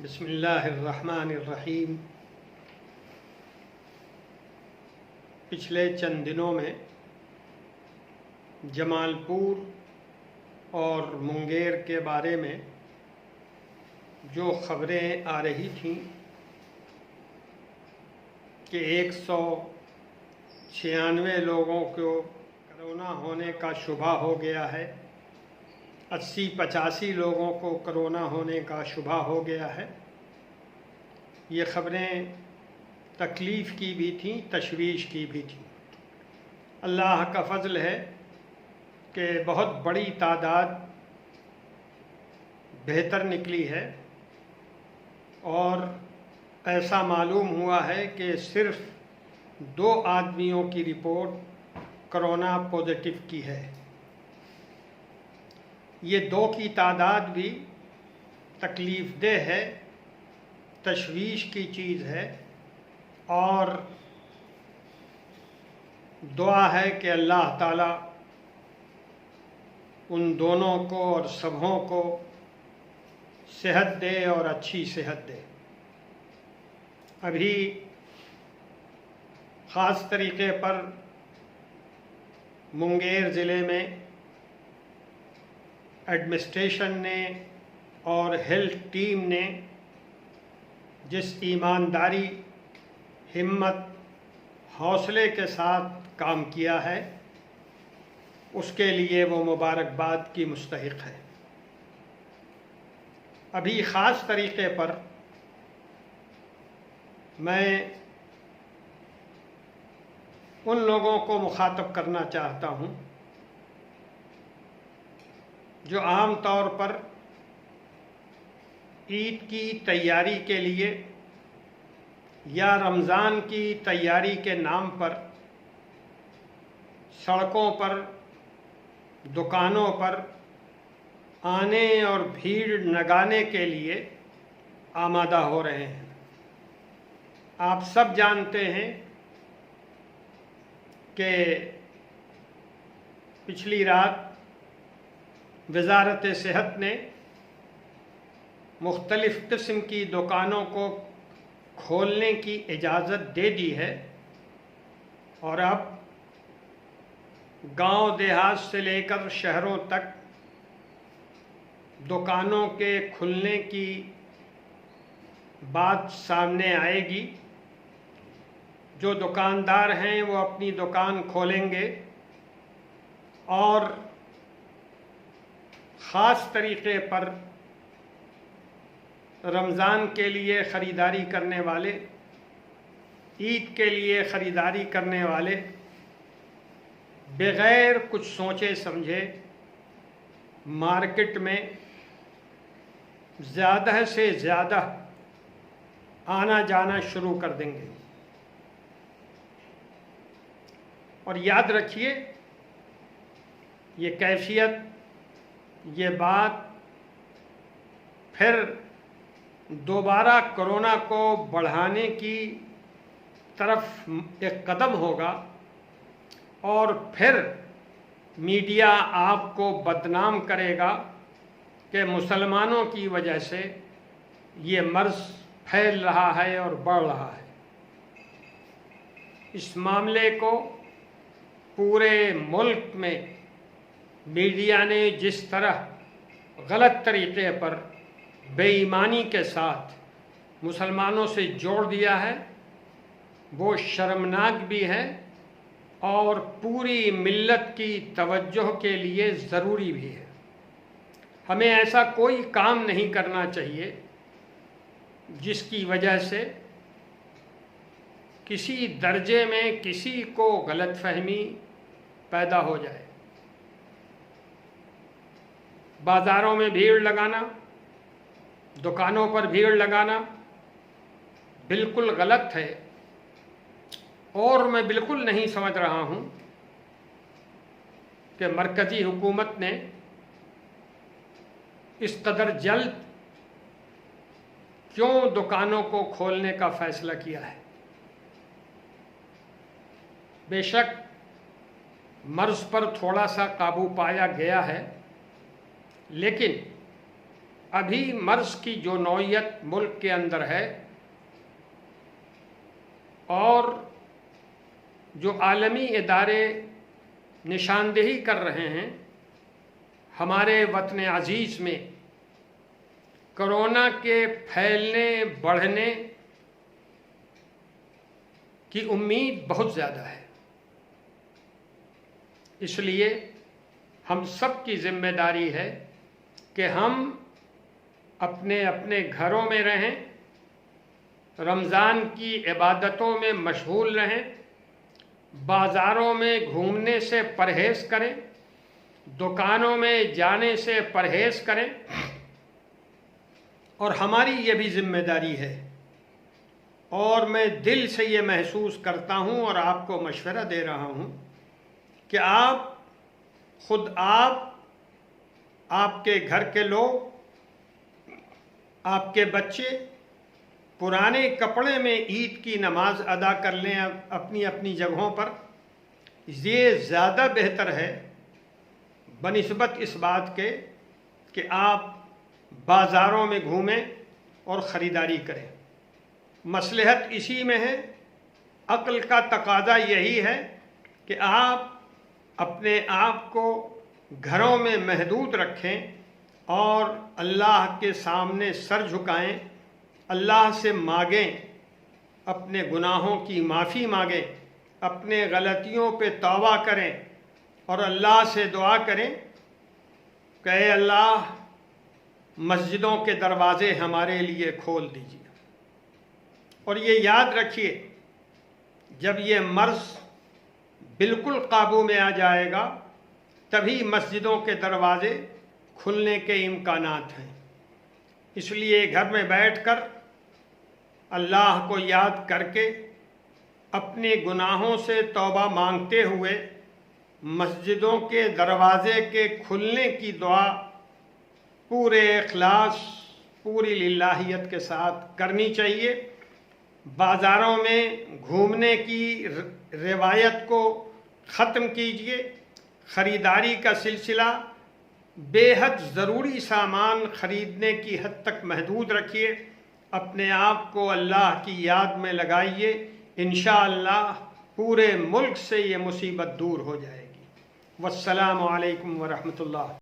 बिस्मिल्लाहिर्रहमानिर्रहीम। पिछले चंद दिनों में जमालपुर और मुंगेर के बारे में जो ख़बरें आ रही थीं कि 196 लोगों को कोरोना होने का शुबा हो गया है, 80-85 लोगों को कोरोना होने का शुबा हो गया है। ये ख़बरें तकलीफ़ की भी थीं, तशवीश की भी थीं। अल्लाह का फ़ज़ल है कि बहुत बड़ी तादाद बेहतर निकली है और ऐसा मालूम हुआ है कि सिर्फ़ 2 आदमियों की रिपोर्ट कोरोना पॉजिटिव की है। ये 2 की तादाद भी तकलीफ़देह है, तशवीश की चीज़ है और दुआ है कि अल्लाह ताला उन दोनों को और सबों को सेहत दे और अच्छी सेहत दे। अभी ख़ास तरीक़े पर मुंगेर ज़िले में एडमिनिस्ट्रेशन ने और हेल्थ टीम ने जिस ईमानदारी, हिम्मत, हौसले के साथ काम किया है उसके लिए वो मुबारकबाद की मुस्तहिक़ है। अभी ख़ास तरीक़े पर मैं उन लोगों को मुखातब करना चाहता हूँ जो आम तौर पर ईद की तैयारी के लिए या रमज़ान की तैयारी के नाम पर सड़कों पर, दुकानों पर आने और भीड़ लगाने के लिए आमादा हो रहे हैं। आप सब जानते हैं कि पिछली रात वज़ारत सेहत ने मुख्तलिफ़ किस्म की दुकानों को खोलने की इजाज़त दे दी है और अब गांव देहात से लेकर शहरों तक दुकानों के खुलने की बात सामने आएगी। जो दुकानदार हैं वो अपनी दुकान खोलेंगे और ख़ास तरीक़े पर रमज़ान के लिए ख़रीदारी करने वाले, ईद के लिए ख़रीदारी करने वाले बग़ैर कुछ सोचे समझे मार्केट में ज़्यादा से ज़्यादा आना जाना शुरू कर देंगे। और याद रखिए, ये कैफ़ियत, ये बात फिर दोबारा कोरोना को बढ़ाने की तरफ एक कदम होगा और फिर मीडिया आपको बदनाम करेगा कि मुसलमानों की वजह से ये मर्ज़ फैल रहा है और बढ़ रहा है। इस मामले को पूरे मुल्क में मीडिया ने जिस तरह गलत तरीक़े पर बेईमानी के साथ मुसलमानों से जोड़ दिया है वो शर्मनाक भी है और पूरी मिल्लत की तवज्जो के लिए ज़रूरी भी है। हमें ऐसा कोई काम नहीं करना चाहिए जिसकी वजह से किसी दर्जे में किसी को गलतफहमी पैदा हो जाए। बाज़ारों में भीड़ लगाना, दुकानों पर भीड़ लगाना बिल्कुल गलत है और मैं बिल्कुल नहीं समझ रहा हूँ कि मरकज़ी हुकूमत ने इस कदर जल्द क्यों दुकानों को खोलने का फ़ैसला किया है। बेशक मर्ज़ पर थोड़ा सा काबू पाया गया है, लेकिन अभी मर्ज़ की जो नौइयत मुल्क के अंदर है और जो आलमी इदारे निशानदेही कर रहे हैं हमारे वतन अज़ीज़ में कोरोना के फैलने बढ़ने की उम्मीद बहुत ज़्यादा है। इसलिए हम सब की ज़िम्मेदारी है कि हम अपने अपने घरों में रहें, रमज़ान की इबादतों में मशगूल रहें, बाज़ारों में घूमने से परहेज़ करें, दुकानों में जाने से परहेज़ करें। और हमारी ये भी ज़िम्मेदारी है और मैं दिल से ये महसूस करता हूँ और आपको मशवरा दे रहा हूँ कि आपके घर के लोग, आपके बच्चे पुराने कपड़े में ईद की नमाज अदा कर लें अपनी अपनी जगहों पर। ये ज़्यादा बेहतर है बनिस्बत इस बात के कि आप बाज़ारों में घूमें और ख़रीदारी करें। मसलहत इसी में है, अक्ल का तकाज़ा यही है कि आप अपने आप को घरों में महदूद रखें और अल्लाह के सामने सर झुकाएं, अल्लाह से मांगें, अपने गुनाहों की माफ़ी मांगें, अपने गलतियों पे तौबा करें और अल्लाह से दुआ करें कि ऐ अल्लाह मस्जिदों के दरवाज़े हमारे लिए खोल दीजिए। और ये याद रखिए, जब ये मर्ज़ बिल्कुल काबू में आ जाएगा तभी मस्जिदों के दरवाज़े खुलने के इम्कानात हैं। इसलिए घर में बैठकर अल्लाह को याद करके अपने गुनाहों से तौबा मांगते हुए मस्जिदों के दरवाज़े के खुलने की दुआ पूरे इखलास, पूरी लिल्लाहियत के साथ करनी चाहिए। बाज़ारों में घूमने की रिवायत को ख़त्म कीजिए। ख़रीदारी का सिलसिला बेहद ज़रूरी सामान ख़रीदने की हद तक महदूद रखिए। अपने आप को अल्लाह की याद में लगाइए। इंशाअल्लाह पूरे मुल्क से ये मुसीबत दूर हो जाएगी। वस्सलामु अलैकुम वरहमतुल्लाह।